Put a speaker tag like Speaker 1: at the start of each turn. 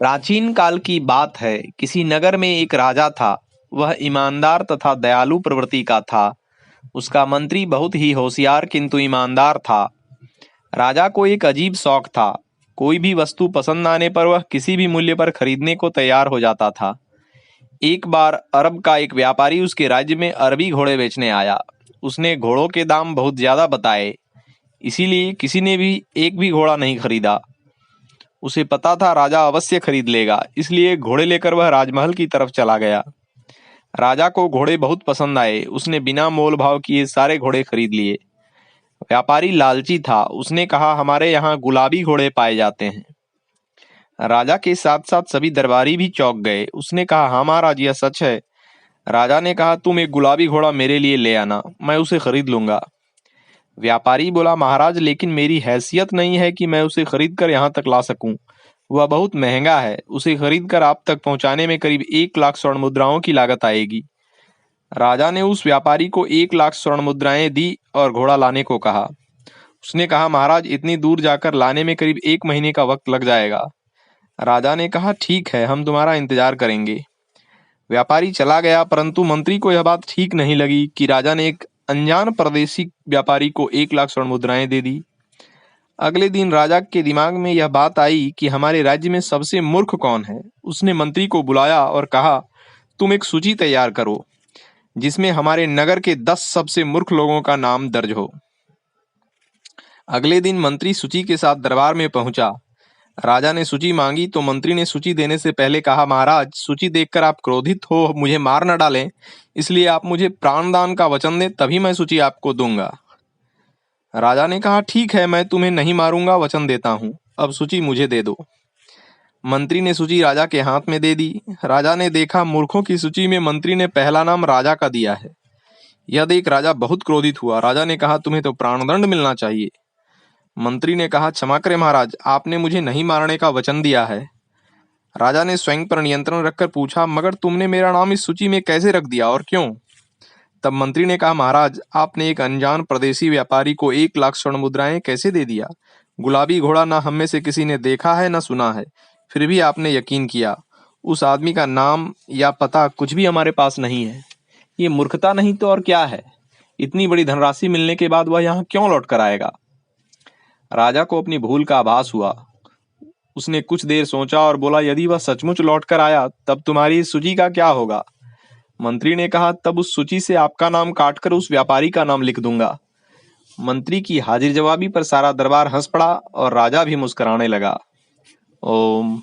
Speaker 1: प्राचीन काल की बात है। किसी नगर में एक राजा था। वह ईमानदार तथा दयालु प्रवृत्ति का था। उसका मंत्री बहुत ही होशियार किंतु ईमानदार था। राजा को एक अजीब शौक था। कोई भी वस्तु पसंद आने पर वह किसी भी मूल्य पर खरीदने को तैयार हो जाता था। एक बार अरब का एक व्यापारी उसके राज्य में अरबी घोड़े बेचने आया। उसने घोड़ों के दाम बहुत ज्यादा बताए, इसीलिए किसी ने भी एक भी घोड़ा नहीं खरीदा। उसे पता था राजा अवश्य खरीद लेगा, इसलिए घोड़े लेकर वह राजमहल की तरफ चला गया। राजा को घोड़े बहुत पसंद आए। उसने बिना मोल भाव किए सारे घोड़े खरीद लिए। व्यापारी लालची था। उसने कहा, हमारे यहाँ गुलाबी घोड़े पाए जाते हैं। राजा के साथ साथ सभी दरबारी भी चौंक गए। उसने कहा, हाँ महाराज, यह सच है। राजा ने कहा, तुम एक गुलाबी घोड़ा मेरे लिए ले आना, मैं उसे खरीद लूंगा। व्यापारी बोला, महाराज, लेकिन मेरी हैसियत नहीं है कि मैं उसे खरीद कर यहाँ तक ला सकूं। वह बहुत महंगा है। उसे खरीद कर आप तक पहुंचाने में करीब 1 लाख स्वर्ण मुद्राओं की लागत आएगी। राजा ने उस व्यापारी को 1 लाख स्वर्ण मुद्राएं दी और घोड़ा लाने को कहा। उसने कहा, महाराज, इतनी दूर जाकर लाने में करीब 1 महीने का वक्त लग जाएगा। राजा ने कहा, ठीक है, हम तुम्हारा इंतजार करेंगे। व्यापारी चला गया, परंतु मंत्री को यह बात ठीक नहीं लगी कि राजा ने एक अनजान परदेसी व्यापारी को 1 लाख स्वर्ण मुद्राएं दे दी। अगले दिन राजा के दिमाग में यह बात आई कि हमारे राज्य में सबसे मूर्ख कौन है। उसने मंत्री को बुलाया और कहा, तुम एक सूची तैयार करो जिसमें हमारे नगर के 10 सबसे मूर्ख लोगों का नाम दर्ज हो। अगले दिन मंत्री सूची के साथ दरबार में पहुंचा। राजा ने सूची मांगी तो मंत्री ने सूची देने से पहले कहा, महाराज, सूची देखकर आप क्रोधित हो मुझे मार न डालें, इसलिए आप मुझे प्राणदान का वचन दें, तभी मैं सूची आपको दूंगा। राजा ने कहा, ठीक है, मैं तुम्हें नहीं मारूंगा, वचन देता हूं। अब सूची मुझे दे दो। मंत्री ने सूची राजा के हाथ में दे दी। राजा ने देखा, मूर्खों की सूची में मंत्री ने पहला नाम राजा का दिया है। यह देख राजा बहुत क्रोधित हुआ। राजा ने कहा, तुम्हें तो प्राणदंड मिलना चाहिए। मंत्री ने कहा, क्षमा करें महाराज, आपने मुझे नहीं मारने का वचन दिया है। राजा ने स्वयं पर नियंत्रण रखकर पूछा, मगर तुमने मेरा नाम इस सूची में कैसे रख दिया और क्यों? तब मंत्री ने कहा, महाराज, आपने एक अनजान प्रदेशी व्यापारी को 1 लाख स्वर्ण मुद्राएं कैसे दे दिया? गुलाबी घोड़ा ना हम में से किसी ने देखा है ना सुना है, फिर भी आपने यकीन किया। उस आदमी का नाम या पता कुछ भी हमारे पास नहीं है। ये मूर्खता नहीं तो और क्या है? इतनी बड़ी धनराशि मिलने के बाद वह यहाँ क्यों लौट कर आएगा? राजा को अपनी भूल का आभास हुआ। उसने कुछ देर सोचा और बोला, यदि वह सचमुच लौट कर आया तब तुम्हारी इस सूची का क्या होगा? मंत्री ने कहा, तब उस सूची से आपका नाम काटकर उस व्यापारी का नाम लिख दूंगा। मंत्री की हाजिर जवाबी पर सारा दरबार हंस पड़ा और राजा भी मुस्कुराने लगा। ओम